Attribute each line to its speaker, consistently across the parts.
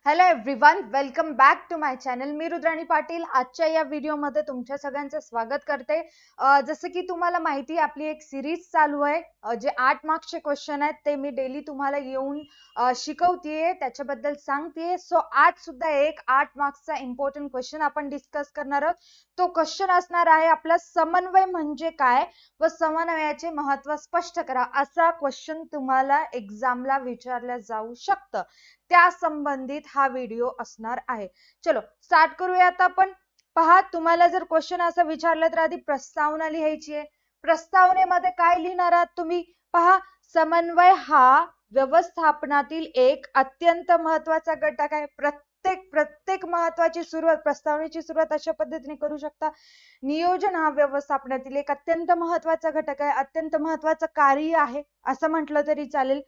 Speaker 1: Hello everyone, welcome back to my channel. मी रुद्राणी पाटील आजच्या या व्हिडिओमध्ये तुमच्या सगळ्यांचं स्वागत करते. जसं की तुम्हाला माहिती आहे, आपली एक सिरीज चालू आहे. जे 8 मार्क्सचे क्वेश्चन आहेत ते मी डेली तुम्हाला येऊन शिकवतेय, त्याच्याबद्दल सांगतेय. सो आज सुद्धा एक 8 मार्क्सचा इम्पॉर्टंट क्वेश्चन आपण डिस्कस करणार आहोत. तो क्वेश्चन असणार आहे आपला समन्वय म्हणजे काय व समन्वयाचे महत्त्व स्पष्ट करा. असा क्वेश्चन तुम्हाला एक्झामला विचारला जाऊ शकतं. त्या संबंधित हा व्हिडिओ असणार आहे. चलो स्टार्ट करूया. आता आपण पहा, तुम्हाला जर क्वेश्चन असं विचारलं तर आधी प्रस्तावना लिहायची आहे. प्रस्तावनेमध्ये काय लिहिणार आहात तुम्ही? पहा, समन्वय हा व्यवस्थापनातील एक अत्यंत महत्वाचा घटक आहे. प्रत्येक महत्वाची सुरुवात, प्रस्तावनेची सुरुवात अशा पद्धतीने करू शकता. नियोजन हा व्यवस्थापनातील एक अत्यंत महत्वाचा घटक आहे, अत्यंत महत्वाचं कार्य आहे असं म्हटलं तरी चालेल.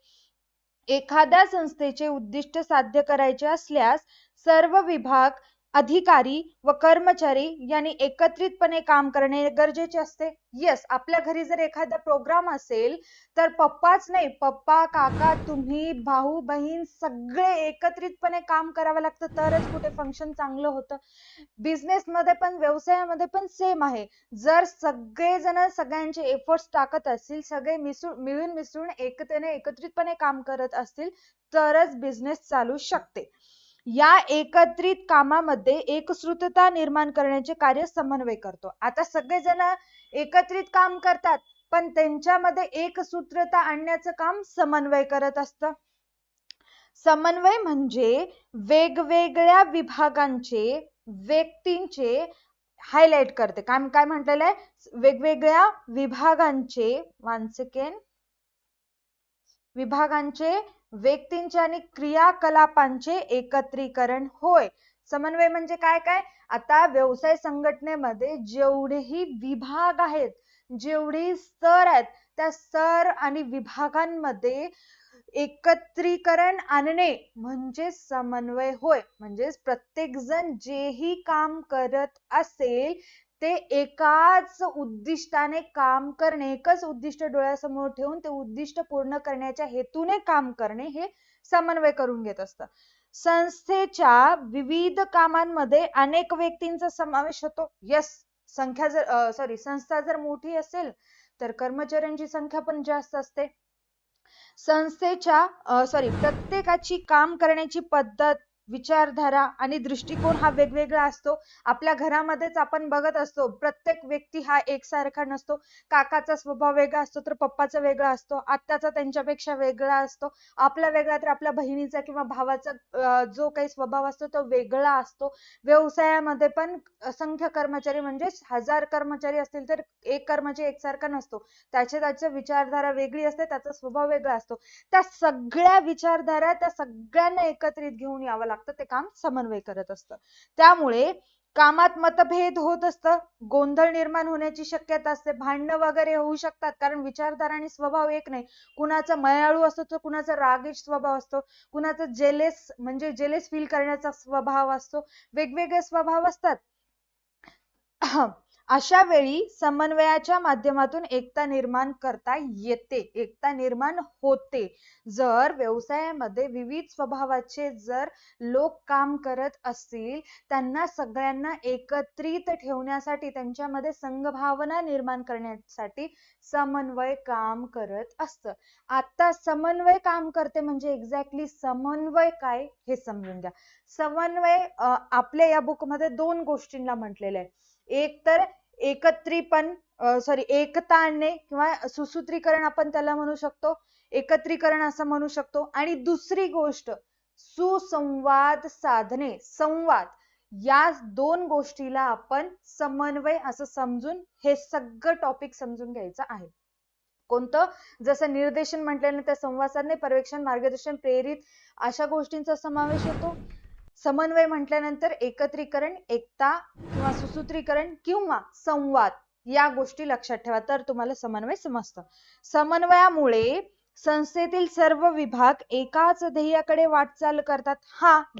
Speaker 1: एखाद्या संस्थेचे उद्दिष्ट साध्य करायचे असल्यास सर्व विभाग, अधिकारी व कर्मचारी यांनी एकत्रितपणे काम करणे गरजेचे असते. यस, आपल्या घरी जर एखादा प्रोग्राम असेल तर पप्पाच नाही, पप्पा, काका, तुम्ही, भाऊ, बहीण सगळे एकत्रितपणे काम करावं लागतं, तरच कुठे फंक्शन चांगलं होतं. बिझनेस मध्ये पण, व्यवसायामध्ये पण सेम आहे. जर सगळेजण सगळ्यांचे एफर्ट्स टाकत असतील, सगळे मिळून मिसळून एकत्रितपणे काम करत असतील, तरच बिझनेस चालू शकते. या एकत्रित कामामध्ये एकत्रितता निर्माण करण्याचे कार्य समन्वय करतो. आता सगळेजण एकत्रित काम करतात, पण त्यांच्यामध्ये एकसूत्रता आणण्याचं काम समन्वय करत असतं. समन्वय म्हणजे वेगवेगळ्या विभागांचे, व्यक्तींचे हायलाइट करते. काय म्हटलेलं आहे? वेगवेगळ्या विभागांचे, वन सेकंड, विभागांचे, व्यक्तींचे आणि क्रियाकलापांचे एकत्रीकरण होय. समन्वय म्हणजे काय काय? आता व्यवसाय संघटनेमध्ये जेवढेही विभाग आहेत, जेवढे स्तर आहेत, त्या स्तर आणि विभागांमध्ये एकत्रीकरण आणणे म्हणजे समन्वय होय. म्हणजे प्रत्येक जण जेही काम करत असेल ते एकाच उद्दिष्टाने काम करणे, एकच उद्दिष्ट डोळ्यासमोर ठेवून ते उद्दिष्ट पूर्ण करण्याच्या हेतूने काम करणे, हे समन्वय करून घेत असतं. संस्थेच्या विविध कामांमध्ये अनेक व्यक्तींचा समावेश होतो. यस, संस्था जर मोठी असेल तर कर्मचाऱ्यांची संख्या पण जास्त असते. प्रत्येकाची काम करण्याची पद्धत, विचारधारा आणि दृष्टिकोन हा वेगवेगळा असतो. आपल्या घरामध्येच आपण बघत असतो, प्रत्येक व्यक्ती हा एकसारखा नसतो. काकाचा स्वभाव वेगळा असतो तर पप्पाचा वेगळा असतो, आत्याचा त्यांच्यापेक्षा वेगळा असतो, आपला वेगळा तर आपल्या बहिणीचा किंवा भावाचा जो काही स्वभाव असतो तो वेगळा असतो. व्यवसायामध्ये पण असंख्य कर्मचारी, म्हणजे 1000 कर्मचारी असतील तर एक कर्मचारी एकसारखा नसतो. त्याची विचारधारा वेगळी असते, त्याचा स्वभाव वेगळा असतो. त्या सगळ्या विचारधारा, त्या सगळ्यांना एकत्रित घेऊन यावं लागतं, ते काम समन्वय करत असतं. त्यामुळे कामात मतभेद होत असतं, गोंधळ निर्माण होण्याची शक्यता असते, भांडणं वगैरे होऊ शकतात, कारण विचारधारा आणि स्वभाव एक नाही. कुणाचा मयाळू असतो तर कुणाचा रागीट स्वभाव असतो, कुणाचा जेलेस फील करण्याचा स्वभाव असतो, वेगवेगळे स्वभाव असतात. अशा वेळी समन्वयाच्या माध्यमातून एकता निर्माण करता येते, एकता निर्माण होते. जर व्यवसायामध्ये विविध स्वभावाचे जर लोक काम करत असतील, त्यांना सगळ्यांना एकत्रित ठेवण्यासाठी, त्यांच्यामध्ये संघभावना निर्माण करण्यासाठी समन्वय काम करत असतं. आता समन्वय काम करते म्हणजे एक्झॅक्टली समन्वय काय हे समजून घ्या. समन्वय आपल्या या बुक मध्ये 2 गोष्टींना म्हटलेलं आहे. एक तर एकता आणणे किंवा सुसूत्रीकरण आपण त्याला म्हणू शकतो, एकत्रीकरण असं म्हणू शकतो. आणि दुसरी गोष्ट सुसंवाद साधणे, संवाद, या 2 गोष्टीला आपण समन्वय असं समजून हे सगळं टॉपिक समजून घ्यायचं आहे. कोणतं? जसं निर्देशन म्हटल्यानंतर संवाद साधणे, पर्यवेक्षण, मार्गदर्शन, प्रेरित अशा गोष्टींचा समावेश होतो. समन्वय म्हटल्यानंतर एकत्रीकरण, एकता किंवा सुसूत्रीकरण किंवा संवाद, या गोष्टी लक्षात ठेवा, तर तुम्हाला समन्वय समजतं. समन्वयामुळे संस्थेतील सर्व विभाग एकाच ध्येयाकडे वाटचाल करतात.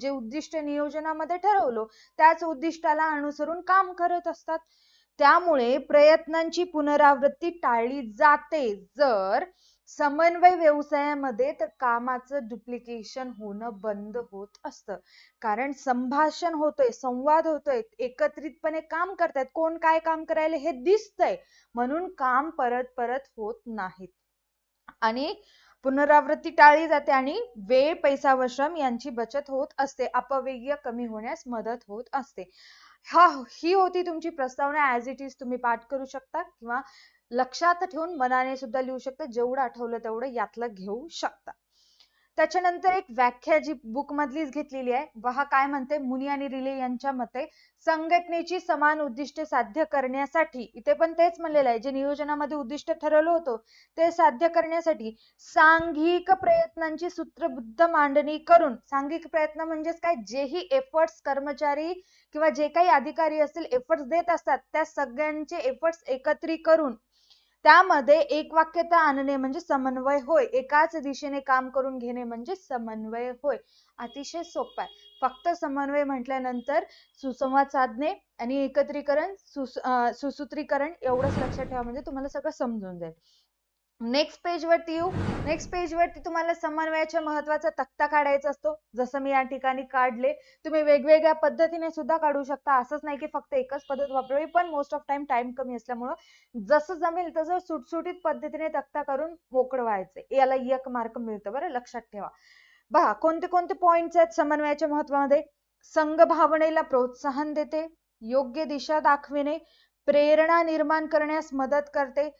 Speaker 1: जे उद्दिष्ट नियोजनामध्ये ठरवलं त्याच उद्दिष्टाला अनुसरून काम करत असतात. त्यामुळे प्रयत्नांची पुनरावृत्ती टाळली जाते. जर समन्वय व्यवसायामध्ये तर कामाचं डुप्लिकेशन होणं बंद होत असतं, कारण संभाषण होतोय, संवाद होतोय, एकत्रितपणे काम करतायत, कोण काय काम करायला हे दिसतंय, म्हणून काम परत परत होत नाहीत आणि पुनरावृत्ती टाळली जाते आणि वेळ, पैसा व श्रम यांची बचत होत असते. अपव्यय कमी होण्यास मदत होत असते. ही होती तुमची प्रस्तावना. ऍज इट इज तुम्ही पाठ करू शकता किंवा लक्षात ठेवून मनाने सुद्धा लिहू शकता. जेवढं आठवलं तेवढं यातलं घेऊ शकता. त्याच्यानंतर एक व्याख्या जी बुक मधलीच घेतलेली आहे. पहा काय म्हणते. मुनी आणि रिले यांच्या मते संघटनेची समान उद्दिष्टे साध्य करण्यासाठी, इथे पण तेच म्हणलेलं आहे, जे नियोजनामध्ये उद्दिष्ट ठरवलं होतं ते साध्य करण्यासाठी सांघिक प्रयत्नांची सूत्रबद्ध मांडणी करून, सांघिक प्रयत्न म्हणजेच काय, जेही एफर्ट्स कर्मचारी किंवा जे काही अधिकारी असतील एफर्ट्स देत असतात त्या सगळ्यांचे एफर्ट्स एकत्रित करून त्यामध्ये एकवाक्यता आणणे म्हणजे समन्वय होय. एकाच दिशेने काम करून घेणे म्हणजे समन्वय होय. अतिशय सोपं आहे. फक्त समन्वय म्हटल्यानंतर सुसंवाद साधणे आणि एकत्रीकरण, सुसूत्रीकरण एवढंच लक्षात ठेवा, म्हणजे तुम्हाला सगळं समजून जाईल. नेक्स्ट पेज वरती येऊ. नेक्स्ट पेज वरती तुम्हाला समन्वयाच्या महत्वाचा तक्ता काढायचा असतो. जसं मी या ठिकाणी काढले. तुम्ही वेगवेगळ्या पद्धतीने सुद्धा काढू शकता. असंच नाही की फक्त एकच पद्धत वापरावी, पण मोस्ट ऑफ टाइम कमी असल्यामुळं जसं जमेल तसं सुटसुटीत पद्धतीने तक्ता करून मोकळं व्हायचंय. याला 1 मार्क मिळतं बरं, लक्षात ठेवा. पहा कोणते कोणते पॉइंट्स आहेत समन्वयाच्या महत्वामध्ये. संघ भावनेला प्रोत्साहन देते, योग्य दिशा दाखविणे, प्रेरणा निर्माण करण्यास मदत करते,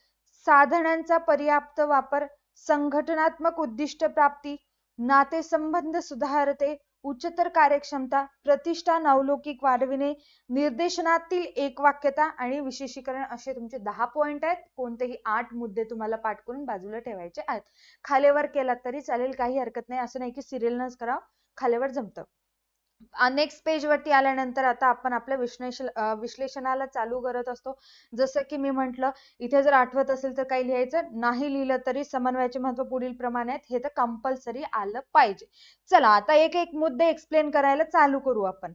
Speaker 1: साधनांचा पर्याप्त वापर, संघटनात्मक उद्दिष्ट प्राप्ती, नातेसंबंध सुधारते, उच्चतर कार्यक्षमता, प्रतिष्ठा नावलौकिक वाढविणे, निर्देशनातील एकवाक्यता आणि विशेषीकरण, असे तुमचे 10 पॉइंट आहेत. कोणतेही 8 मुद्दे तुम्हाला पाठ करून बाजूला ठेवायचे आहेत. खालीवर केला तरी चालेल, काही हरकत नाही. असं नाही की सिरियलनच करा, खालीवर जमतं. नेक्स्ट पेज वरती आल्यानंतर आता आपण आपल्या विश्लेषणाला चालू करत असतो. जसं की मी म्हंटल, इथे जर आठवत असेल तर काही लिहायचं, नाही लिहिलं तरी समन्वयाचे महत्व पुढील प्रमाणे आहेत, हे तर कंपल्सरी आलं पाहिजे. चला आता एक एक मुद्दे एक्सप्लेन करायला चालू करू आपण.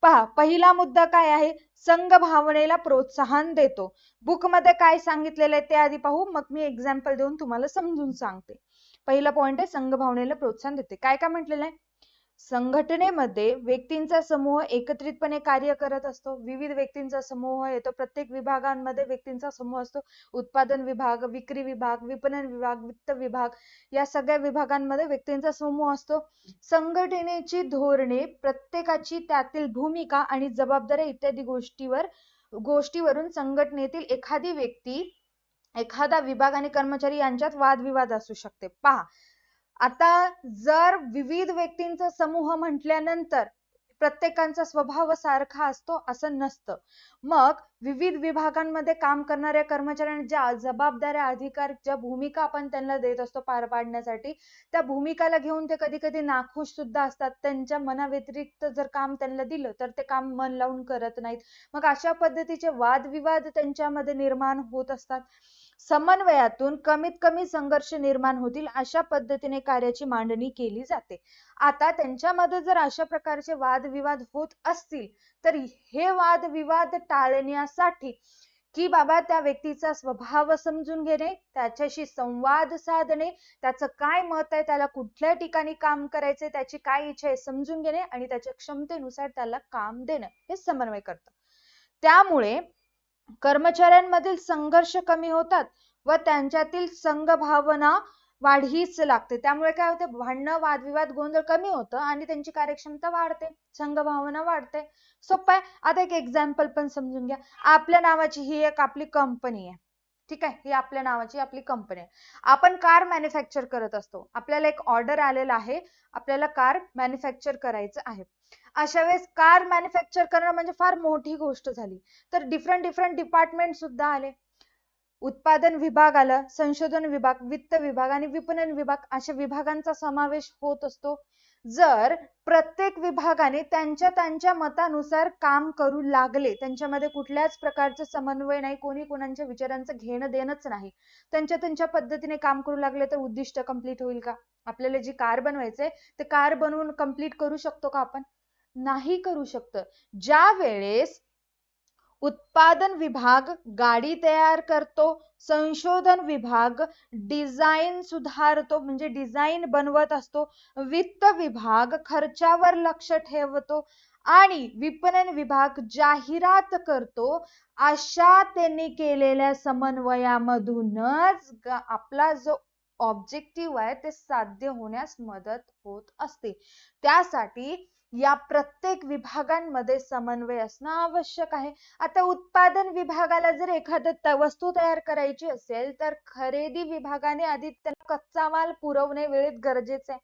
Speaker 1: पहा पहिला मुद्दा काय आहे. संघ भावनेला प्रोत्साहन देतो. बुक मध्ये काय सांगितलेलं आहे ते आधी पाहू, मग मी एक्झाम्पल देऊन तुम्हाला समजून सांगते. पहिला पॉइंट आहे संघ भावनेला प्रोत्साहन देते. काय काय म्हटलेलं आहे. संघटनेमध्ये व्यक्तींचा समूह एकत्रितपणे कार्य करत असतो. विविध व्यक्तींचा समूह येतो. प्रत्येक विभागांमध्ये व्यक्तींचा समूह असतो. उत्पादन विभाग, विक्री विभाग, विपणन विभाग, वित्त विभाग, या सगळ्या विभागांमध्ये व्यक्तींचा समूह असतो. संघटनेची धोरणे, प्रत्येकाची त्यातील भूमिका आणि जबाबदाऱ्या इत्यादी गोष्टीवरून संघटनेतील एखादी व्यक्ती, एखादा विभाग आणि कर्मचारी यांच्यात वादविवाद असू शकते. पहा आता जर विविध व्यक्तींचा समूह म्हटल्यानंतर प्रत्येकाचा स्वभाव सारखा असतो असं नसतं. मग विविध विभागांमध्ये काम करणाऱ्या कर्मचाऱ्यांना ज्या जबाबदाऱ्या, अधिकार, ज्या भूमिका आपण त्यांना देत असतो पार पाडण्यासाठी, त्या भूमिकाला घेऊन ते कधी कधी नाखुश सुद्धा असतात. त्यांच्या मनाव्यतिरिक्त जर काम त्यांना दिलं तर ते काम मन लावून करत नाहीत. मग अशा पद्धतीचे वादविवाद त्यांच्यामध्ये निर्माण होत असतात. समन्वयातून कमीत कमी संघर्ष निर्माण होतील अशा पद्धतीने कार्याची मांडणी केली जाते. आता त्यांच्यामध्ये जर अशा प्रकारचे वादविवाद होत असतील तर हे वादविवाद टाळण्यासाठी की बाबा त्या व्यक्तीचा स्वभाव समजून घेणे, त्याच्याशी संवाद साधणे, त्याचं काय मत आहे, त्याला कुठल्या ठिकाणी काम करायचे, त्याची काय इच्छा आहे समजून घेणे आणि त्याच्या क्षमतेनुसार त्याला काम देणं, हे समन्वय करतं. त्यामुळे कर्मचाऱ्यांमधील संघर्ष कमी होतात व त्यांच्यातील संघभावना वाढीस लागते. त्यामुळे काय होते, भांडणं, वादविवाद, गोंधळ कमी होतं आणि त्यांची कार्यक्षमता वाढते, संघभावना वाढते. सोपं आहे. आता एक एक्झाम्पल पण समजून घ्या. आपल्या नावाची ही एक आपली कंपनी आहे. ठीक आहे, ही आपल्या नावाची आपली कंपनी आहे. आपण कार मॅन्युफॅक्चर करत असतो. आपल्याला एक ऑर्डर आलेला आहे, आपल्याला कार मॅन्युफॅक्चर करायचं आहे. अशा वेळेस कार मॅन्युफॅक्चर करणं म्हणजे फार मोठी गोष्ट झाली. तर डिफरंट डिपार्टमेंट सुद्धा आले. उत्पादन विभाग आला, संशोधन विभाग, वित्त विभाग आणि विपणन विभाग, अशा विभागांचा समावेश होत असतो. जर प्रत्येक विभागाने त्यांच्या मतानुसार काम करू लागले, त्यांच्यामध्ये कुठल्याच प्रकारचं समन्वय नाही, कोणी कोणाच्या विचारांचं घेणं देणंच नाही, त्यांच्या पद्धतीने काम करू लागले तर उद्दिष्ट कंप्लीट होईल का? आपल्याला जी कार बनवायचंय ते कार बनवून कंप्लीट करू शकतो का आपण? नाही करू शकत. ज्या वेळेस उत्पादन विभाग गाडी तयार करतो, संशोधन विभाग डिझाईन सुधारतो म्हणजे डिझाईन बनवत असतो, वित्त विभाग खर्चावर लक्ष ठेवतो आणि विपणन विभाग जाहिरात करतो. अशा त्यांनी केलेल्या समन्वयामधूनच आपला जो ऑब्जेक्टिव्ह आहे ते साध्य होण्यास मदत होत असते. त्यासाठी या प्रत्येक विभागांमध्ये समन्वय असणं आवश्यक आहे. आता उत्पादन विभागाला जर एखादी वस्तू तयार करायची असेल तर खरेदी विभागाने आधी त्याला कच्चा माल पुरवणे वेळेत गरजेचे आहे.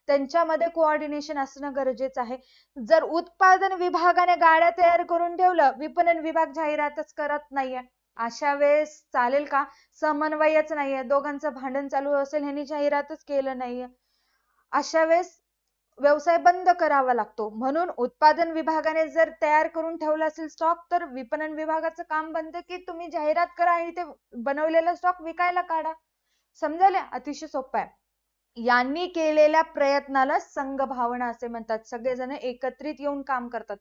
Speaker 1: त्यांच्यामध्ये कोऑर्डिनेशन असणं गरजेचं आहे. जर उत्पादन विभागाने गाड्या तयार करून ठेवलं, विपणन विभाग जाहिरातच करत नाहीये, अशा वेळेस चालेल का? समन्वयच नाहीये, दोघांचं भांडण चालू असेल, ह्यांनी जाहिरातच केलं नाहीये, अशा वेळेस व्यवसाय बंद करावा लागतो. म्हणून उत्पादन विभागाने जर तयार करून ठेवला असेल स्टॉक तर विपणन विभागाचं काम बनतं की तुम्ही जाहिरात करा आणि ते बनवलेला स्टॉक विकायला काढा. समजायला अतिशय सोपं आहे. यांनी केलेल्या प्रयत्नाला संघभावना असे म्हणतात. सगळेजण एकत्रित येऊन काम करतात.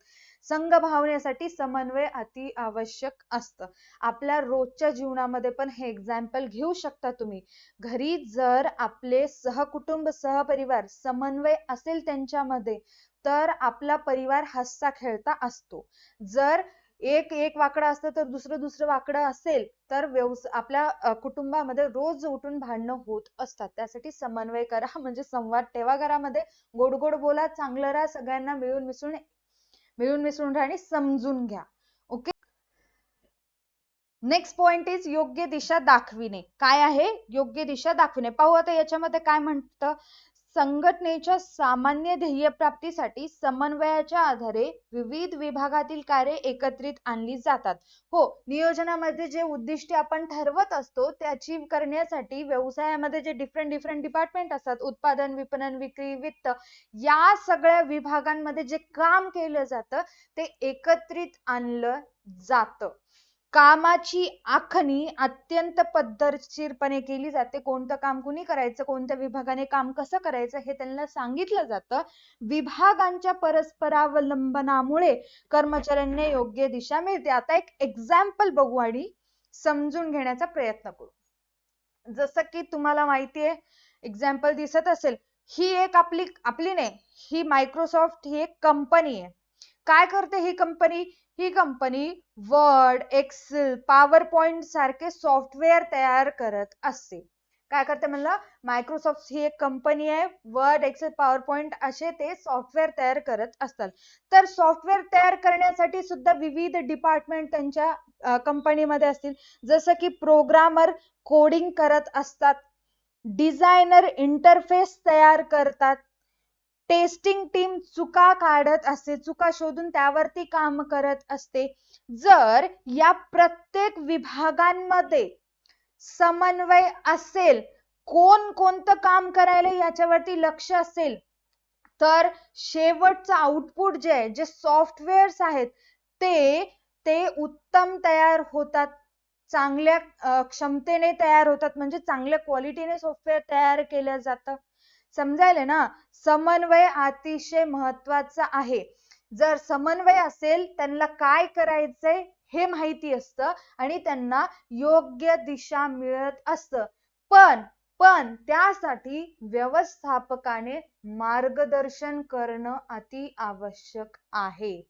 Speaker 1: संघभावनेसाठी समन्वय अति आवश्यक असतं. आपल्या रोजच्या जीवनामध्ये पण हे एक्झाम्पल घेऊ शकता तुम्ही. घरी जर आपले सहकुटुंब सहपरिवार समन्वय असेल त्यांच्यामध्ये तर आपला परिवार हसता खेळता असतो. जर एक वाकडं असतं तर दुसरं वाकडं असेल तर आपल्या कुटुंबामध्ये रोज उठून भांडणं होत असतात. त्यासाठी समन्वय करा म्हणजे संवाद ठेवा घरामध्ये, गोड गोड बोला, चांगलं राहा, सगळ्यांना मिळून मिसळून राहा आणि समजून घ्या. ओके. नेक्स्ट पॉइंट इज योग्य दिशा दाखविणे. काय आहे? योग्य दिशा दाखविणे. पाहू आता याच्यामध्ये काय म्हणतं. संघटनेच्या सामान्य ध्येय प्राप्तीसाठी समन्वयाच्या आधारे विविध विभागातील कार्य एकत्रित आणली जातात. हो, नियोजनामध्ये जे उद्दिष्टे आपण ठरवत असतो ते अचीव करण्यासाठी व्यवसायामध्ये जे डिफरंट डिपार्टमेंट असतात, उत्पादन, विपणन, विक्री, वित्त, या सगळ्या विभागांमध्ये जे काम केलं जातं ते एकत्रित आणलं जातं. कामाची आखणी अत्यंत पद्धतशीरपणे केली जाते. कोणतं काम कुणी करायचं, कोणत्या विभागाने काम कसं करायचं हे त्यांना सांगितलं जातं. विभागांच्या परस्परावलंबनामुळे कर्मचाऱ्यांना योग्य दिशा मिळते. आता एक एक्झाम्पल बघू आणि समजून घेण्याचा प्रयत्न करू. जसं की तुम्हाला माहिती आहे, एक्झाम्पल दिसत असेल, ही एक आपली नाही, ही मायक्रोसॉफ्ट ही एक कंपनी आहे. काय करते ही कंपनी? ही company Word, Excel, PowerPoint सारखे सॉफ्टवेअर तयार करत असते. काय करते म्हणलं? मायक्रोसॉफ्ट ही एक कंपनी आहे. वर्ड, एक्सेल, पॉवर पॉइंट असे ते सॉफ्टवेअर तयार करत असतात. तर सॉफ्टवेअर तयार करण्यासाठी सुद्धा विविध डिपार्टमेंट त्यांच्या कंपनीमध्ये असतील. जसं की प्रोग्रामर कोडिंग करत असतात, डिझायनर इंटरफेस तयार करतात, टेस्टिंग टीम चुका काढत असते, चुका शोधून त्यावरती काम करत असते. जर या प्रत्येक विभागांमध्ये समन्वय असेल, कोण कोणतं काम करायला याच्यावरती लक्ष असेल तर शेवटचं आउटपुट जे आहे, जे सॉफ्टवेअर्स आहेत ते उत्तम तयार होतात, चांगल्या क्षमतेने तयार होतात, म्हणजे चांगल्या क्वालिटीने सॉफ्टवेअर तयार केलं जातं. समजायला ना? समन्वय अतिशय महत्वाचा आहे. जर समन्वय असेल, त्यांना काय करायचंय हे माहिती असतं आणि त्यांना योग्य दिशा मिळत असतं. पण त्यासाठी व्यवस्थापकाने मार्गदर्शन करणं अति आवश्यक आहे.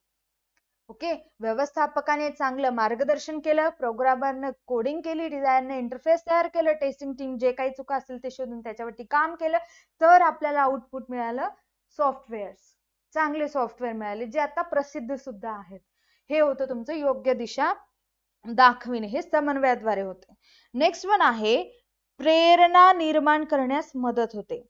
Speaker 1: ओके. व्यवस्थापकाने चांगलं मार्गदर्शन केलं, प्रोग्रामरने कोडिंग केली, डिझायनरने इंटरफेस तयार केलं, टेस्टिंग टीम जे काही चुका असतील ते शोधून त्याच्यावरती काम केलं, तर आपल्याला आउटपुट मिळालं सॉफ्टवेअर. चांगले सॉफ्टवेअर मिळाले जे आता प्रसिद्ध सुद्धा आहेत. हे होतं तुमचं योग्य दिशा दाखविणे. हे समन्वयाद्वारे होते. नेक्स्ट वन आहे प्रेरणा निर्माण करण्यास मदत होते.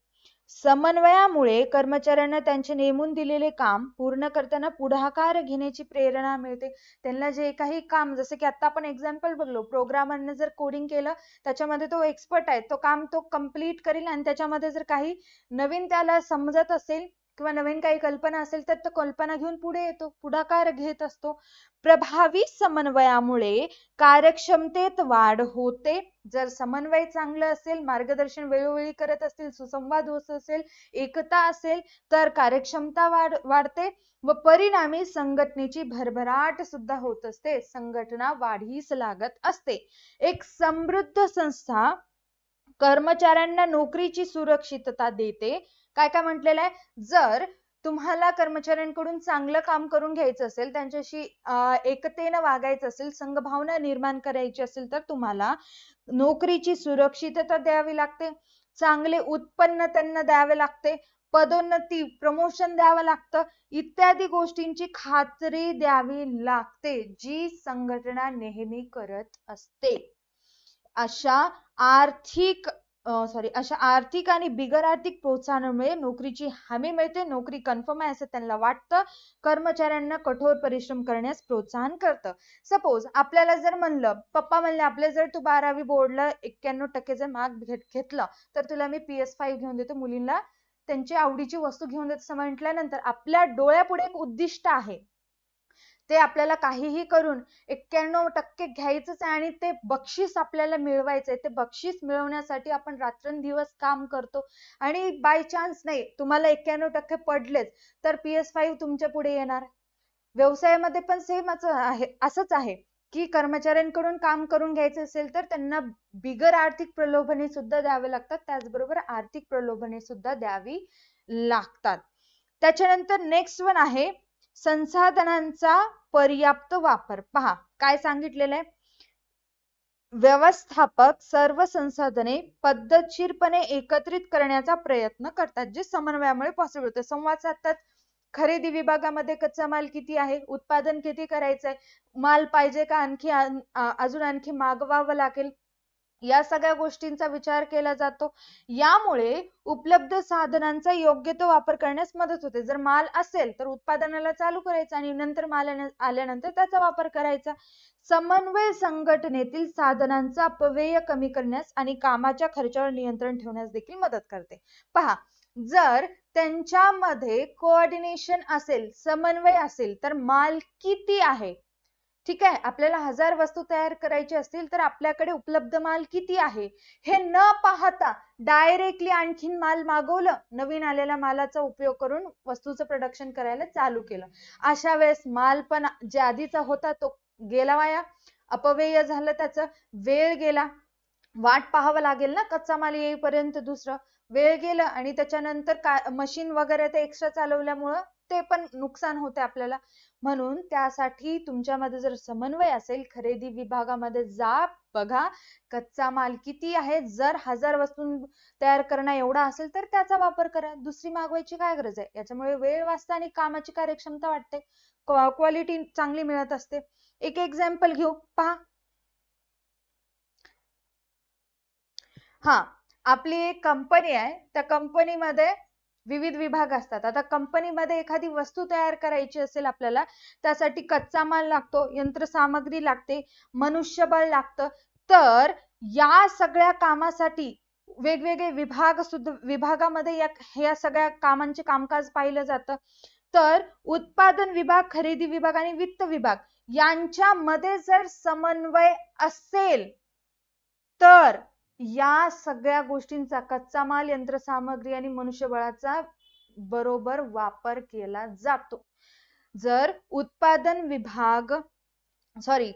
Speaker 1: समन्वयामुळे कर्मचाऱ्यांना त्यांचे नेमून दिलेले काम पूर्ण करताना पुढाकार घेण्याची प्रेरणा मिळते. त्यांना जे काही काम, जसं की आता आपण एक्झाम्पल बघलो, प्रोग्रामरने जर कोडिंग केलं, त्याच्यामध्ये तो एक्सपर्ट आहे, तो काम तो कम्प्लीट करेल आणि त्याच्यामध्ये जर काही नवीन त्याला समजत असेल किंवा नवीन काही कल्पना असेल तर तो कल्पना घेऊन पुढे येतो, पुढाकार घेत असतो. प्रभावी समन्वयामुळे कार्यक्षमतेत वाढ होते. जर समन्वय चांगलं असेल, मार्गदर्शन वेळोवेळी करत असतील, सुसंवाद होत असेल, एकता असेल तर कार्यक्षमता वाढते व परिणामी संघटनेची भरभराट सुद्धा होत असते, संघटना वाढीस लागत असते. एक समृद्ध संस्था कर्मचाऱ्यांना नोकरीची सुरक्षितता देते. काय काय म्हटलेलं आहे, जर तुम्हाला कर्मचाऱ्यांकडून चांगलं काम करून घ्यायचं असेल, त्यांच्याशी एकतेनं वागायचं असेल, संघभावना निर्माण करायची असेल तर तुम्हाला नोकरीची सुरक्षितता द्यावी लागते, चांगले उत्पन्न त्यांना द्यावे लागते, पदोन्नती प्रमोशन द्यावं लागतं, इत्यादी गोष्टींची खात्री द्यावी लागते, जी संघटना नेहमी करत असते. अशा आर्थिक आणि बिगर आर्थिक प्रोत्साहनामुळे नोकरीची हमी मिळते, नोकरी कन्फर्म आहे असं त्यांना वाटतं, कर्मचाऱ्यांना कठोर परिश्रम करण्यास प्रोत्साहन करतं. सपोज आपल्याला जर म्हणलं, पप्पा म्हणले आपले जर तू 12वी बोर्डला 91% जर मार्क घेतलं तर तुला मी PS5 घेऊन देतो, मुलींना त्यांची आवडीची वस्तू घेऊन देतो असं म्हटल्यानंतर आपल्या डोळ्यापुढे एक उद्दिष्ट आहे, ते आपल्याला काहीही करून 91% घ्यायचंच आहे आणि ते बक्षीस आपल्याला मिळवायचंय. ते बक्षीस मिळवण्यासाठी आपण रात्रंदिवस काम करतो आणि बाय चान्स नाही तुम्हाला 91% पडलेच तर PS5 तुमच्या पुढे येणार. व्यवसायामध्ये पण सेम असंच आहे की कर्मचाऱ्यांकडून काम करून घ्यायचं असेल तर त्यांना बिगर आर्थिक प्रलोभने सुद्धा द्यावे लागतात, त्याचबरोबर आर्थिक प्रलोभने सुद्धा द्यावी लागतात. त्याच्यानंतर नेक्स्ट वन आहे संसाधनांचा पर्याप्त वापर. पहा काय सांगितलेलं आहे, व्यवस्थापक सर्व संसाधने पद्धतशीरपणे एकत्रित करण्याचा प्रयत्न करतात, जे समन्वयामुळे पॉसिबल होते. संवाद साधतात, खरेदी विभागामध्ये कच्चा माल किती आहे, उत्पादन किती करायचंय, माल पाहिजे का अजून आणखी मागवावं लागेल, या सगळ्या गोष्टींचा विचार केला जातो. यामुळे उपलब्ध साधनांचा योग्य तो वापर करण्यास मदत होते. जर माल असेल तर उत्पादनाला चालू करायचं आणि नंतर माल आल्यानंतर त्याचा वापर करायचा. समन्वय संघटनेतील साधनांचा अपव्यय कमी करण्यास आणि कामाच्या खर्चावर नियंत्रण ठेवण्यास देखील मदत करते. पहा, जर त्यांच्यामध्ये कोऑर्डिनेशन असेल, समन्वय असेल तर माल किती आहे, ठीक आहे, आपल्याला 1000 वस्तू तयार करायची असतील तर आपल्याकडे उपलब्ध माल किती आहे हे न पाहता डायरेक्टली आणखीन माल मागवलं, नवीन आलेल्या मालाचा उपयोग करून वस्तूचं प्रोडक्शन करायला चालू केलं. अशा वेळेस माल पण जे आधीचा होता तो गेला वाया, अपव्यय झालं, त्याचं वेळ गेला, वाट पाहावं लागेल ना कच्चा माल येईपर्यंत, दुसरं वेळ गेलं आणि त्याच्यानंतर मशीन वगैरे ते एक्स्ट्रा चालवल्यामुळं ते पण नुकसान होते आपल्याला. म्हणून त्यासाठी तुमच्यामध्ये जर समन्वय असेल, खरेदी विभागामध्ये जा, बघा कच्चा माल किती आहे, जर 1000 वस्तू तयार करणं एवढा असेल तर त्याचा वापर करा, दुसरी मागवायची काय गरज आहे. याच्यामुळे वेळ वाचते आणि कामाची कार्यक्षमता वाढते, क्वालिटी चांगली मिळत असते. एक एक्झाम्पल घेऊ, पहा. आपली एक कंपनी आहे, त्या कंपनीमध्ये विविध विभाग असतात. आता कंपनीमध्ये एखादी वस्तू तयार करायची असेल आपल्याला, त्यासाठी कच्चा माल लागतो, यंत्रसामग्री लागते, मनुष्यबळ लागतं. तर या सगळ्या कामासाठी वेगवेगळे विभागामध्ये या सगळ्या कामांचे कामकाज पाहिलं जातं. तर उत्पादन विभाग, खरेदी विभाग आणि वित्त विभाग यांच्यामध्ये जर समन्वय असेल तर या सगळ्या गोष्टींचा, कच्चा माल, यंत्रसामग्री आणि मनुष्यबळाचा बरोबर वापर केला जातो. जर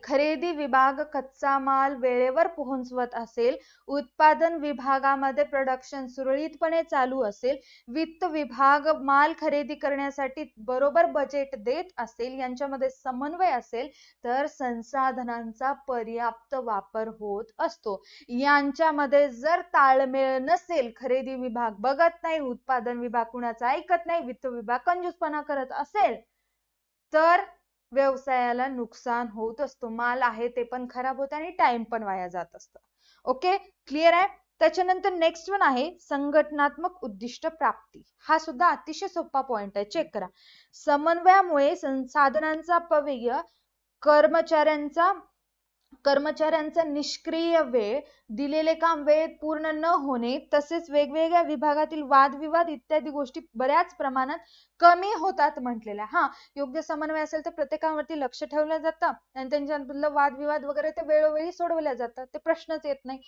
Speaker 1: खरेदी विभाग कच्चा माल वेळेवर पोहोचवत असेल, उत्पादन विभागामध्ये प्रोडक्शन सुरळीतपणे चालू असेल, वित्त विभाग माल खरेदी करण्यासाठी बरोबर बजेट देत असेल, यांच्यामध्ये समन्वय असेल तर संसाधनांचा पर्याप्त वापर होत असतो. यांच्यामध्ये जर ताळमेळ नसेल, खरेदी विभाग बघत नाही, उत्पादन विभाग कुणाचं ऐकत नाही, वित्त विभाग कंजूसपणा करत असेल तर व्यवसायाला नुकसान होत असतो. माल आहे ते पण खराब होत आणि टाइम पण वाया जात असतो. ओके, क्लिअर आहे. त्याच्यानंतर नेक्स्ट वन आहे संघटनात्मक उद्दिष्ट प्राप्ती. हा सुद्धा अतिशय सोपा पॉइंट आहे, चेक करा. समन्वयामुळे साधनांचा अपव्यय, कर्मचाऱ्यांचा कर्मचाऱ्यांचा निष्क्रिय वेळ, दिलेले काम वेळेत पूर्ण न होणे, तसेच वेगवेगळ्या विभागातील वादविवाद इत्यादी गोष्टी बऱ्याच प्रमाणात कमी होतात म्हटलेल्या. हा, योग्य समन्वय असेल तर प्रत्येकावरती लक्ष ठेवलं जातं आणि त्यांच्यामधलं वादविवाद वगैरे ते वेळोवेळी सोडवल्या जातात, ते प्रश्नच येत नाही.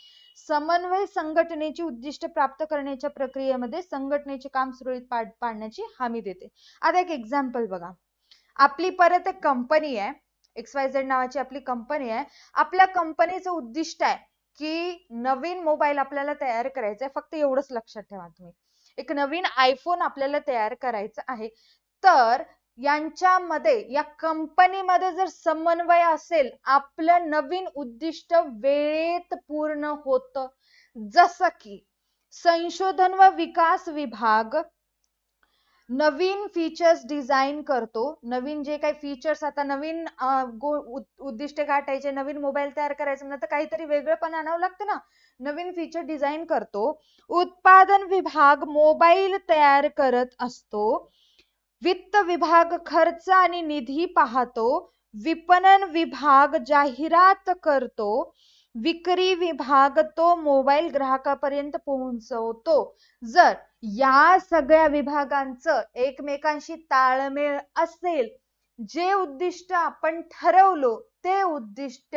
Speaker 1: समन्वय संघटनेची उद्दिष्ट प्राप्त करण्याच्या प्रक्रियेमध्ये संघटनेचे काम सुरळीत पाडण्याची हमी देते. आता एक एक्झाम्पल बघा. आपली परत एक कंपनी आहे, XYZ नावाची आपली कंपनी आहे. आपल्या कंपनीचं उद्दिष्ट आहे की नवीन मोबाईल आपल्याला तयार करायचा आहे. फक्त एवढंच लक्षात ठेवा तुम्ही. एक नवीन आयफोन आपल्याला तयार करायचा आहे. तर यांच्यामध्ये, या कंपनीमध्ये जर समन्वय असेल, आपलं नवीन उद्दिष्ट वेळेत पूर्ण होतं. जसं की संशोधन व विकास विभाग नवीन फीचर्स डिझाईन करतो. नवीन जे काही फीचर्स, आता नवीन उद्दिष्ट गाठायचे, नवीन मोबाईल तयार करायचं म्हणलं तर काहीतरी वेगळं पण आणावं लागतं ना. नवीन फीचर डिझाईन करतो. उत्पादन विभाग मोबाईल तयार करत असतो. वित्त विभाग खर्च आणि निधी पाहतो. विपणन विभाग जाहिरात करतो. विक्री विभाग तो मोबाईल ग्राहकापर्यंत पोहोचवतो. जर या सगळ्या विभागांचं एकमेकांशी ताळमेळ असेल, जे उद्दिष्ट आपण ठरवलो ते उद्दिष्ट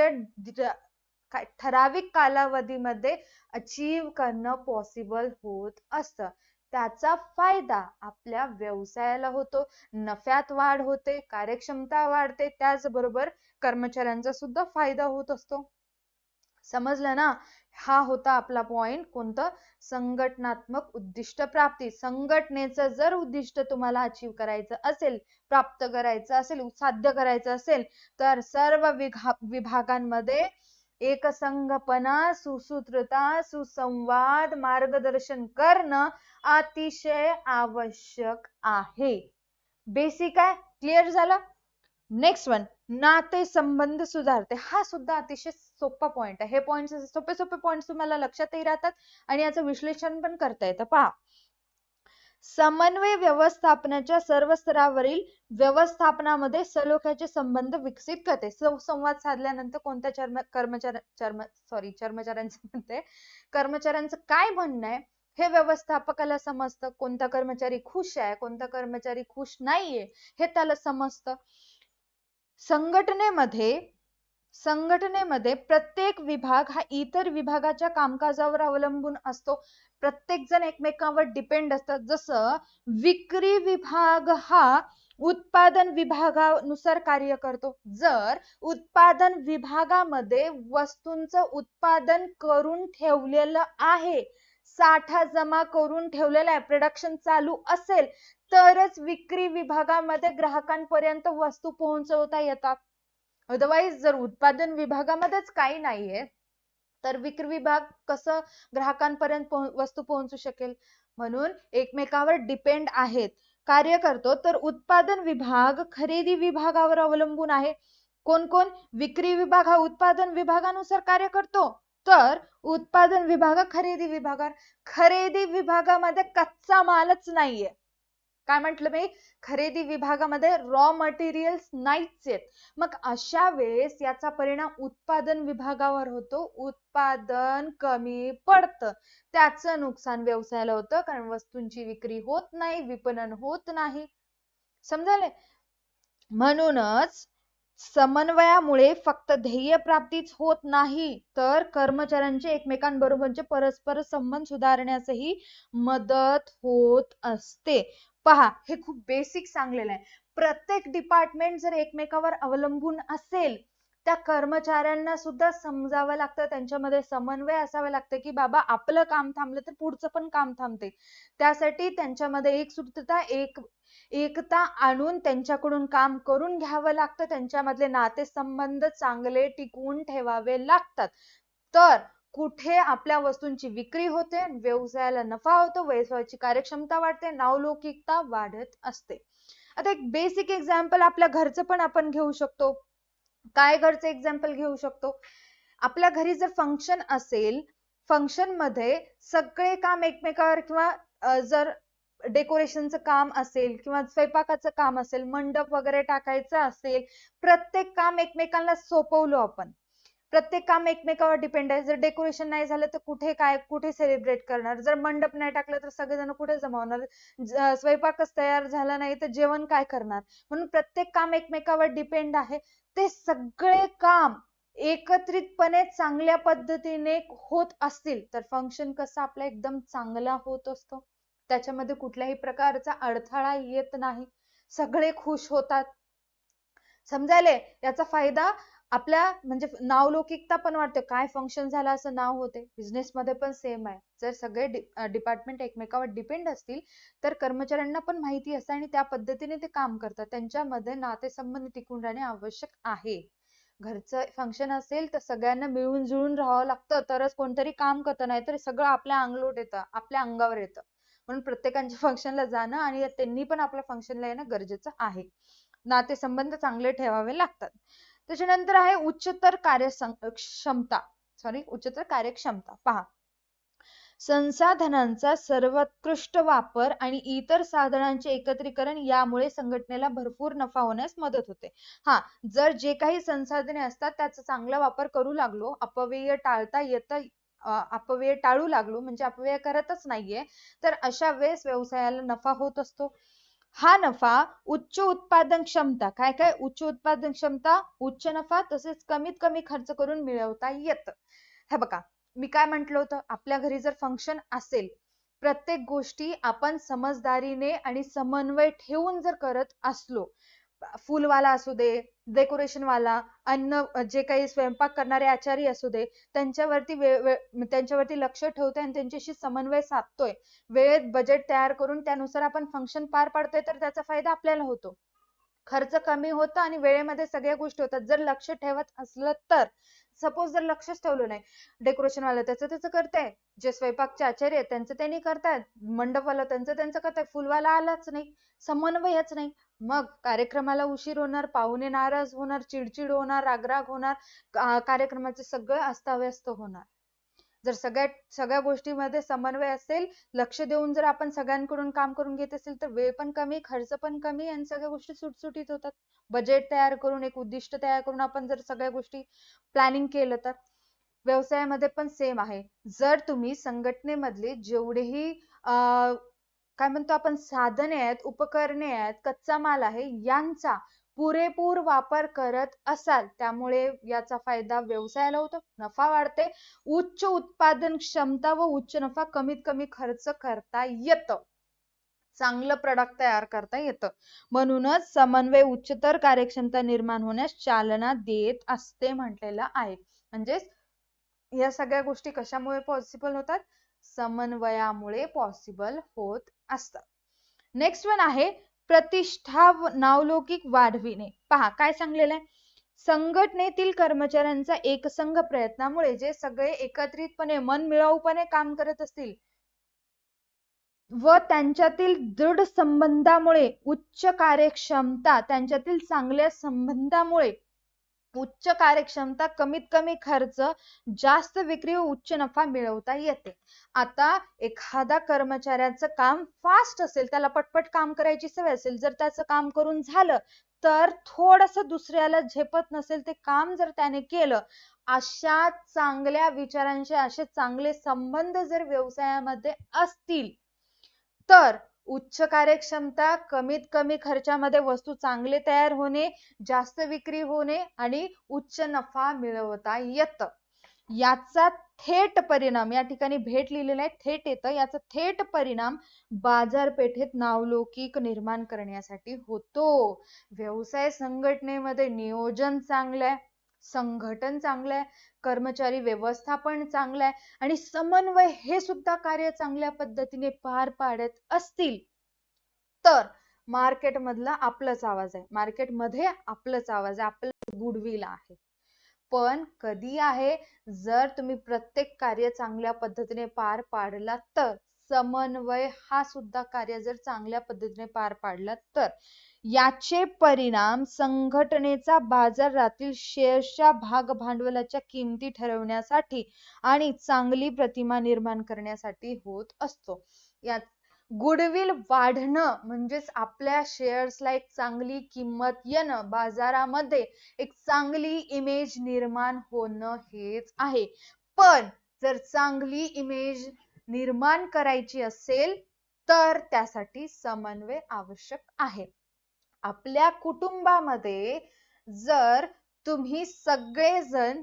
Speaker 1: ठराविक कालावधीमध्ये अचीव करणं पॉसिबल होत असतं. त्याचा फायदा आपल्या व्यवसायाला होतो, नफ्यात वाढ होते, कार्यक्षमता वाढते, त्याचबरोबर कर्मचाऱ्यांचा सुद्धा फायदा होत असतो. समजलं ना? हा होता आपला पॉइंट. कोणतं? संघटनात्मक उद्दिष्ट प्राप्ती. संघटनेचं जर उद्दिष्ट तुम्हाला अचीव करायचं असेल, प्राप्त करायचं असेल, साध्य करायचं असेल, तर सर्व विभागांमध्ये एकसंघपणा, सुसूत्रता, सुसंवाद, मार्गदर्शन करणं अतिशय आवश्यक आहे. बेसिक आहे, क्लिअर झालं? नेक्स्ट वन, नाते संबंध सुधारते. हा सुद्धा अतिशय सोपा पॉइंट आहे. हे पॉइंट, सोपे सोपे पॉइंट तुम्हाला लक्षातही राहतात आणि याचं विश्लेषण पण करता येतं. पहा, समन्वय व्यवस्थापनाच्या सर्व स्तरावरील व्यवस्थापनामध्ये सलोख्याचे संबंध विकसित करते. संवाद साधल्यानंतर कोणत्या कर्मचाऱ्यांचं काय म्हणणं आहे हे व्यवस्थापकाला समजतं. कोणता कर्मचारी खुश आहे, कोणता कर्मचारी खुश नाहीये, हे त्याला समजतं. संघटनेमध्ये प्रत्येक विभाग हा इतर विभागाच्या कामकाजावर अवलंबून असतो. प्रत्येक जण एकमेकांवर डिपेंड असतात. जसं विक्री विभाग हा उत्पादन विभागानुसार कार्य करतो. जर उत्पादन विभागामध्ये वस्तूंचं उत्पादन करून ठेवलेलं आहे, साठा जमा करून ठेवलेला आहे, प्रोडक्शन चालू असेल, तरच विक्री विभागामध्ये ग्राहकांपर्यंत वस्तू पोहोचवता येतात. अदरवाईज जर उत्पादन विभागामध्येच काही नाहीये तर विक्री विभाग कसं ग्राहकांपर्यंत वस्तू पोहोचू शकेल? म्हणून एकमेकावर डिपेंड आहेत, कार्य करतो. तर उत्पादन विभाग खरेदी विभागावर अवलंबून आहे. कोण कोण? विक्री विभाग हा उत्पादन विभागानुसार कार्य करतो, तर उत्पादन विभाग खरेदी विभागावर. खरेदी विभागामध्ये कच्चा मालच नाहीये. काय म्हटलं मी? खरेदी विभागामध्ये रॉ मटेरियल्स नाहीच आहेत. मग अशा वेळेस याचा परिणाम उत्पादन विभागावर होतो. उत्पादन कमी पडतं, त्याचं नुकसान व्यवसायाला होतं, कारण वस्तूंची विक्री होत नाही, विपणन होत नाही. समजायले? म्हणूनच समन्वयामुळे फक्त ध्येय प्राप्तीच होत नाही, तर कर्मचाऱ्यांचे एकमेकांबरोबरचे परस्पर संबंध सुधारण्यासही मदत होत असते. पहा, हे खूप बेसिक सांगलेलं आहे. प्रत्येक डिपार्टमेंट जर एकमेकावर अवलंबून असेल, त्या कर्मचाऱ्यांना सुद्धा समजावं लागतं, त्यांच्यामध्ये समन्वय असावं लागतं की बाबा आपलं काम थांबलं तर पुढचं पण काम थांबते. त्यासाठी त्यांच्यामध्ये एकसूत्रता, एकता आणून त्यांच्याकडून काम करून घ्यावं लागतं. त्यांच्यामधले नातेसंबंध चांगले टिकवून ठेवावे लागतात. तर कुठे आपल्या वस्तूंची विक्री होते, व्यवसायाला नफा होतो, व्यवसायाची कार्यक्षमता वाढते, नावलौकिकता वाढत असते. आता एक बेसिक एक्झाम्पल आपल्या घरचं पण आपण घेऊ शकतो. काय घरचं एक्झाम्पल घेऊ शकतो? आपल्या घरी जर फंक्शन असेल, फंक्शन मध्ये सगळे काम एकमेकावर, किंवा जर डेकोरेशनचं काम असेल किंवा स्वयंपाकाचं काम असेल, मंडप वगैरे टाकायचं असेल, प्रत्येक काम एकमेकांना सोपवलो आपण. प्रत्येक काम एकमेकावर डिपेंड आहे. जर डेकोरेशन नाही झालं तर कुठे सेलिब्रेट करणार? जर मंडप नाही टाकलं तर सगळेजण कुठे जमा होणार? स्वयंपाकच तयार झाला नाही तर जेवण काय करणार? म्हणून प्रत्येक काम एकमेकावर डिपेंड आहे. ते सगळे काम एकत्रितपणे चांगल्या पद्धतीने होत असतील तर फंक्शन कसं आपला एकदम चांगला होत असतो. त्याच्यामध्ये कुठल्याही प्रकारचा अडथळा येत नाही. सगळे खुश होतात. समजायले? याचा फायदा आपल्या म्हणजे नावलौकिकता पण वाढते. काय फंक्शन झालं असं नाव होते. बिझनेस मध्ये पण सेम आहे. जर सगळे डिपार्टमेंट एकमेकावर डिपेंड असतील तर कर्मचाऱ्यांना पण माहिती असते आणि त्या पद्धतीने ते काम करतात. त्यांच्यामध्ये नातेसंबंध टिकून राहणे आवश्यक आहे. घरचं फंक्शन असेल तर सगळ्यांना मिळून जुळून राहावं लागतं तरच कोणतरी काम करतं, नाही तर सगळं आपल्या अंगलोट येतं, आपल्या अंगावर येतं. म्हणून प्रत्येकाच्या फंक्शनला जाणं आणि त्यांनी पण आपल्या फंक्शनला येणं गरजेचं आहे. नातेसंबंध चांगले ठेवावे लागतात. त्याच्यानंतर आहे उच्चतर कार्यक्षमता. पहा, संसाधनांचा सर्वोत्कृष्ट वापर आणि इतर साधनांचे एकत्रीकरण यामुळे संघटनेला भरपूर नफा होण्यास मदत होते. जर जे काही संसाधने असतात त्याचा चांगला वापर करू लागलो, अपव्यय टाळू लागलो म्हणजे अपव्यय करतच नाहीये तर अशा वेळेस व्यवसायाला नफा होत असतो. हा नफा उच्च उत्पादन क्षमता, काय उच्च उत्पादन क्षमता, उच्च नफा तसेच कमीत कमी खर्च करून मिळवता येतं. हे बघा, मी काय म्हंटल होतं, आपल्या घरी जर फंक्शन असेल, प्रत्येक गोष्टी आपण समजदारीने आणि समन्वय ठेवून जर करत असलो, फुलवाला असू दे, डेकोरेशन वाला, जे काही स्वयंपाक करणारे आचारी असू दे, त्यांच्यावरती लक्ष ठेवतोय आणि त्यांच्याशी समन्वय साधतोय, वेळेत बजेट तयार करून त्यानुसार आपण फंक्शन पार पाडतोय तर त्याचा फायदा आपल्याला होतो. खर्च कमी होतो आणि वेळेमध्ये सगळ्या गोष्टी होतात. जर लक्ष ठेवत असलं तर, सपोज जर लक्षच ठेवलं नाही, डेकोरेशन वाला त्याचं करताय, जे स्वयंपाकचे आचार्य आहेत त्यांचं त्यांनी करतायत, मंडपवाला त्यांचं करताय, फुलवाला आलाच नाही, समन्वयच नाही, मग कार्यक्रमाला उशीर होणार, पाहुणे नाराज होणार, चिडचिड होणार, रागराग होणार, कार्यक्रमाचे सगळं अस्ताव्यस्त होणार. जर सगळ्या गोष्टीमध्ये समन्वय असेल, लक्ष देऊन जर आपण सगळ्यांकडून काम करून घेत असेल तर वेळ पण कमी, खर्च पण कमी आणि सगळ्या गोष्टी सुटसुटीत होतात. बजेट तयार करून, एक उद्दिष्ट तयार करून आपण जर सगळ्या गोष्टी प्लॅनिंग केलं तर. व्यवसायामध्ये पण सेम आहे. जर तुम्ही संघटनेमधले जेवढेही काय म्हणतो आपण साधने आहेत, उपकरणे आहेत, कच्चा माल आहे, यांचा पुरेपूर वापर करत असाल, त्यामुळे याचा फायदा व्यवसायाला होतो, नफा वाढते, उच्च उत्पादन क्षमता व उच्च नफा, कमीत कमी खर्च करता येतं, चांगलं प्रोडक्ट तयार करता येतं. म्हणूनच समन्वय उच्चतर कार्यक्षमता निर्माण होण्यास चालना देत असते म्हटलेलं आहे. म्हणजे या सगळ्या गोष्टी कशामुळे पॉसिबल होतात? समन्वयामुळे पॉसिबल होत असतात. नेक्स्ट वन आहे प्रतिष्ठा नावलौकिक वाढविणे. पहा काय सांगलेलं आहे, संघटनेतील कर्मचाऱ्यांचा एकसंघ प्रयत्नामुळे जे सगळे एकत्रितपणे मनमिळाऊपणे काम करत असतील व त्यांच्यातील दृढ संबंधामुळे उच्च कार्यक्षमता, त्यांच्यातील चांगल्या संबंधामुळे उच्च कार्यक्षमता, कमीत कमी खर्च, जास्त विक्री व उच्च नफा मिळवता येते. आता एखादा कर्मचाऱ्याचं काम फास्ट असेल, त्याला पटपट काम करायची सवय असेल, जर त्याचं काम करून झालं तर थोडंसं दुसऱ्याला झेपत नसेल ते काम जर त्याने केलं, अशा चांगल्या विचारांचे असे चांगले संबंध जर व्यवसायामध्ये असतील तर उच्च कार्यक्षमता, कमीत कमी खर्चामध्ये वस्तू चांगले तयार होणे, जास्त विक्री होणे आणि उच्च नफा मिळवता येतं. याचा थेट परिणाम, या ठिकाणी भेट लिहिलेला आहे, थेट येतं, याचा थेट परिणाम बाजारपेठेत नावलौकिक निर्माण करण्यासाठी होतो. व्यवसाय संघटनेमध्ये नियोजन चांगलं आहे, संघटन चांगलं आहे, कर्मचारी व्यवस्थापन चांगलं आहे आणि समन्वय हे सुद्धा कार्य चांगल्या पद्धतीने पार पाडत असतील तर मार्केटमधला आपलाच आवाज आहे, मार्केटमध्ये आपलाच आवाज आहे, आपलं गुडविल आहे. पण कधी आहे, जर तुम्ही प्रत्येक कार्य चांगल्या पद्धतीने पार पाडला तर, समन्वय हा सुद्धा कार्य जर चांगल्या पद्धतीने पार पाडला तर याचे परिणाम संघटनेचा बाजारातील शेअर्सच्या भाग भांडवलाच्या किमती ठरवण्यासाठी आणि चांगली प्रतिमा निर्माण करण्यासाठी होत असतो. गुडविल वाढणं म्हणजेच आपल्या शेअर्सला एक चांगली किंमत येणं, बाजारामध्ये एक चांगली इमेज निर्माण होणं हेच आहे. पण जर चांगली इमेज निर्माण करायची असेल तर त्यासाठी समन्वय आवश्यक आहे. आपल्या कुटुंबामध्ये जर तुम्ही सगळेजण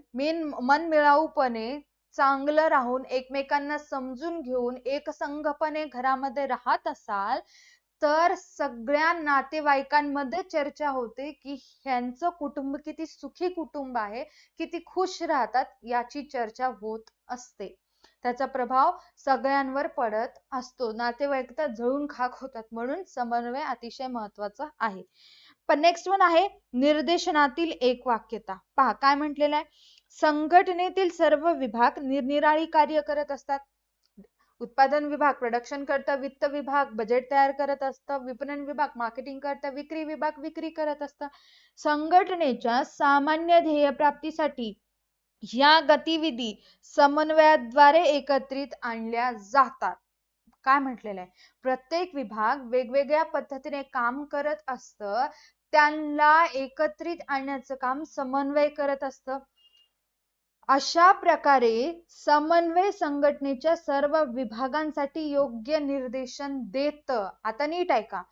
Speaker 1: मनमिळाऊपणे चांगलं राहून एकमेकांना समजून घेऊन एकसंघपणे घरामध्ये राहत असाल तर सगळ्या नातेवाईकांमध्ये चर्चा होते की ह्यांचं कुटुंब किती सुखी कुटुंब आहे, किती खुश राहतात याची चर्चा होत असते. त्याचा प्रभाव सगळ्यांवर पडत असतो. नातेवाईक तर जळून खाक होतात. म्हणून समन्वय अतिशय महत्वाचा आहे. पण नेक्स्ट वन आहे निर्देशनातील एकवाक्यता. पहा काय म्हटलेलं आहे, संघटनेतील सर्व विभाग निरनिराळी कार्य करत असतात. उत्पादन विभाग प्रोडक्शन करतं, वित्त विभाग बजेट तयार करत असतं, विपणन विभाग मार्केटिंग करतं, विक्री विभाग विक्री करत असतं. संघटनेच्या सामान्य ध्येय प्राप्तीसाठी या गतिविधी समन्वयाद्वारे एकत्रित आणल्या जातात. काय म्हटलेलं आहे, प्रत्येक विभाग वेगवेगळ्या पद्धतीने काम करत असतं, त्यांना एकत्रित आणण्याचं काम समन्वय करत असतं. अशा प्रकारे समन्वय संघटनेच्या सर्व विभागांसाठी योग्य निर्देशन देतं. आता नीट ऐका,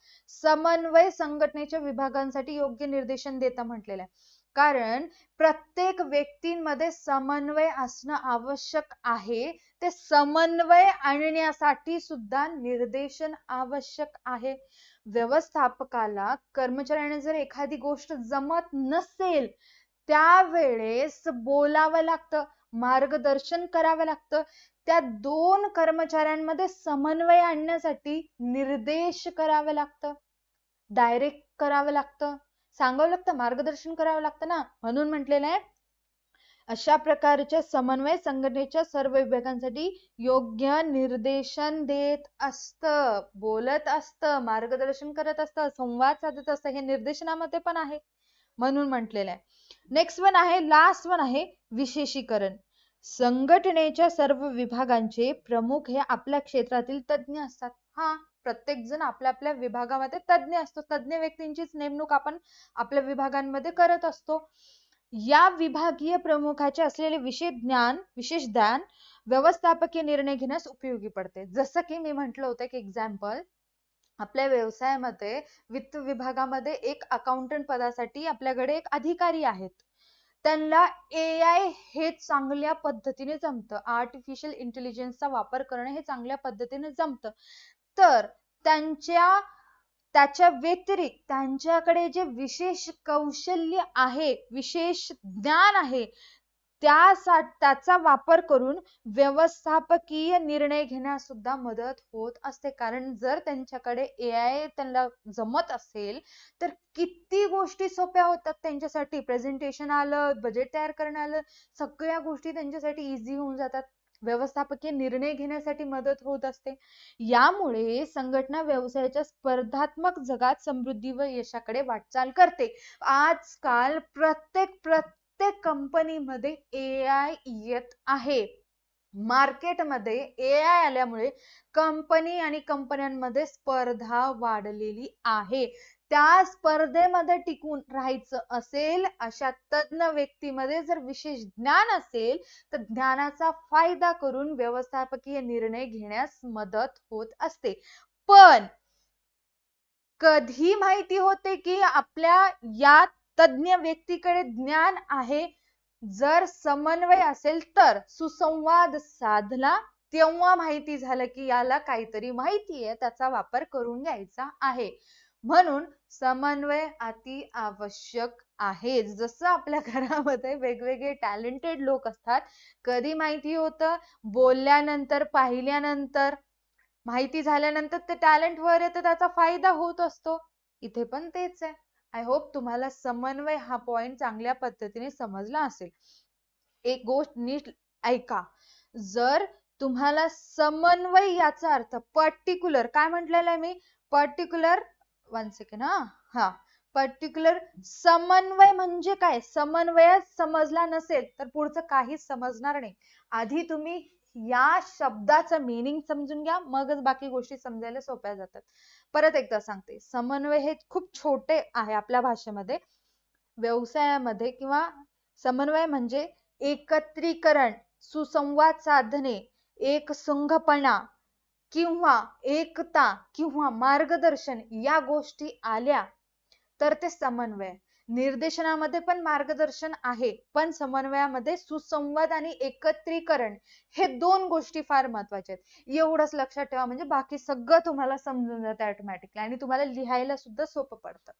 Speaker 1: समन्वय संघटनेच्या विभागांसाठी योग्य निर्देशन देतं म्हटलेलं आहे. कारण प्रत्येक व्यक्तींमध्ये समन्वय असणं आवश्यक आहे. ते समन्वय आणण्यासाठी सुद्धा निर्देशन आवश्यक आहे. व्यवस्थापकाला कर्मचाऱ्यांना जर एखादी गोष्ट जमत नसेल त्यावेळेस बोलावं लागतं, मार्गदर्शन करावं लागतं. त्या दोन कर्मचाऱ्यांमध्ये समन्वय आणण्यासाठी निर्देश करावं लागतं, डायरेक्ट करावं लागतं, सांगावं लागतं, मार्गदर्शन करावं लागतं ना. म्हणून म्हटलेलं आहे अशा प्रकारच्या समन्वय संघटनेच्या सर्व विभागांसाठी योग्य निर्देशन देत असतं, बोलत असतं, मार्गदर्शन करत असतं, संवाद साधत असतं. हे निर्देशनामध्ये पण आहे म्हणून म्हटलेलं आहे. नेक्स्ट वन आहे, लास्ट वन आहे विशेषीकरण. संघटनेच्या सर्व विभागांचे प्रमुख हे आपल्या क्षेत्रातील तज्ञ असतात. प्रत्येक जण आपल्या आपल्या विभागामध्ये तज्ञ असतो. तज्ञ व्यक्तींचीच नेमणूक आपण आपल्या विभागांमध्ये करत असतो. या विभागीय प्रमुखाचे असलेले विशेष ज्ञान व्यवस्थापकीय निर्णय घेण्यास उपयोगी पडते. जसं की मी म्हटलं होतं की एक्झाम्पल, आपल्या व्यवसायामध्ये वित्त विभागामध्ये एक अकाउंटंट पदासाठी आपल्याकडे एक अधिकारी आहेत. त्यांना AI हे चांगल्या पद्धतीने जमतं, आर्टिफिशियल इंटेलिजन्सचा वापर करणं हे चांगल्या पद्धतीने जमतं. तर त्याच्या व्यतिरिक्त त्यांच्याकडे जे विशेष कौशल्य आहे, विशेष ज्ञान आहे, त्याचा वापर करून व्यवस्थापकीय निर्णय घेण्यास सुद्धा मदत होत असते. कारण जर त्यांच्याकडे AI त्यांना जमत असेल तर किती गोष्टी सोप्या होतात त्यांच्यासाठी. प्रेझेंटेशन आलं, बजेट तयार करणं आलं, सगळ्या गोष्टी त्यांच्यासाठी इझी होऊन जातात. व्यवस्थापकीय निर्णय घेण्यासाठी मदत होत असते. यामुळे संघटना व्यवसायाच्या स्पर्धात्मक जगात समृद्धी व यशाकडे वाटचाल करते. आजकाल प्रत्येक कंपनीमध्ये AI येत आहे. मार्केटमध्ये AI आल्यामुळे कंपनी आणि कंपन्यांमध्ये स्पर्धा वाढलेली आहे. त्या स्पर्धेमध्ये टिकून राहायचं असेल, अशा तज्ञ व्यक्तीमध्ये जर विशेष ज्ञान असेल तर ज्ञानाचा फायदा करून व्यवस्थापकीय निर्णय घेण्यास मदत होत असते. पण कधी माहिती होते की आपल्या या तज्ञ व्यक्तीकडे ज्ञान आहे, जर समन्वय असेल तर सुसंवाद साधला तेव्हा माहिती झालं की याला काहीतरी माहिती आहे, त्याचा वापर करून घ्यायचा आहे. म्हणून समन्वय अति आवश्यक आहे. जसं आपल्या घरामध्ये वेगवेगळे टॅलेंटेड लोक असतात, कधी माहिती होतं, बोलल्यानंतर, पाहिल्यानंतर, माहिती झाल्यानंतर ते टॅलेंट वर येतं, त्याचा फायदा होत असतो. इथे पण तेच आहे. आय होप तुम्हाला समन्वय हा पॉइंट चांगल्या पद्धतीने समजला असेल. एक गोष्ट नीट ऐका, जर तुम्हाला समन्वय याचा अर्थ पर्टिक्युलर, काय म्हटलेलं आहे मी, पर्टिक्युलर, वन सेकंड, पर्टिक्युलर समन्वय म्हणजे काय, समन्वय समजला नसेल तर पुढचं काहीच समजणार नाही. आधी तुम्ही या शब्दाचं मीनिंग समजून घ्या, मगच बाकी गोष्टी समजायला सोप्या जातात. परत एकदा सांगते, समन्वय हे खूप छोटे आहे आपल्या भाषेमध्ये. व्यवसायामध्ये किंवा समन्वय म्हणजे एकत्रीकरण, सुसंवाद साधणे, एकसंघपणा किंवा एकता किंवा मार्गदर्शन या गोष्टी आल्या तर ते समन्वय. निर्देशनामध्ये पण मार्गदर्शन आहे, पण समन्वयामध्ये सुसंवाद आणि एकत्रीकरण हे दोन गोष्टी फार महत्वाच्या आहेत. एवढंच लक्षात ठेवा, म्हणजे बाकी सगळं तुम्हाला समजून जातं ऑटोमॅटिकली आणि तुम्हाला लिहायला सुद्धा सोपं पडतं.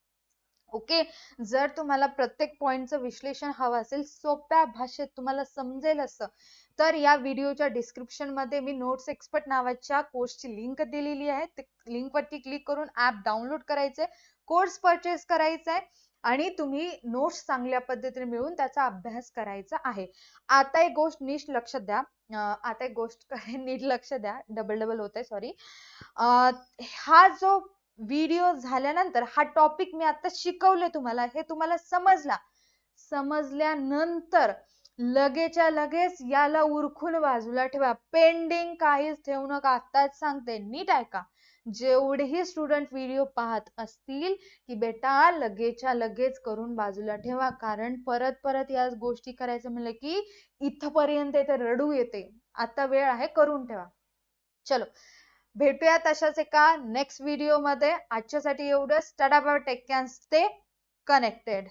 Speaker 1: ओके, जर तुम्हाला प्रत्येक पॉइंटचं विश्लेषण हवं असेल, सोप्या भाषेत तुम्हाला समजेल असं, तर या व्हिडिओच्या डिस्क्रिप्शन मध्ये मी नोट्स एक्सपर्ट नावाच्या कोर्सची लिंक दिलेली आहे. ते लिंक वरती क्लिक करून ऍप डाउनलोड करायचंय, कोर्स परचेस करायचा आहे आणि तुम्ही नोट्स चांगल्या पद्धतीने मिळवून त्याचा अभ्यास करायचा आहे. आता एक गोष्ट नीट लक्षात द्या, आता एक गोष्ट नीट लक्ष द्या, डबल डबल होत आहे, सॉरी. हा जो व्हिडिओ झाल्यानंतर हा टॉपिक मी आता शिकवले तुम्हाला, हे तुम्हाला समजल्यानंतर लगेच्या लगेच याला उरकून बाजूला ठेवा. पेंडिंग काहीच ठेवू नका. आताच सांगते, नीट ऐका. जेवढेही स्टुडंट व्हिडिओ पाहत असतील की बेटा लगेच्या लगेच करून बाजूला ठेवा, कारण परत परत या गोष्टी करायचं म्हणलं की इथपर्यंत येते, रडू येते. आता वेळ आहे, करून ठेवा. चलो, भेटूया तशाच एका नेक्स्ट व्हिडिओ मध्ये. आजच्यासाठी एवढंच. Tata bye, take care, stay connected.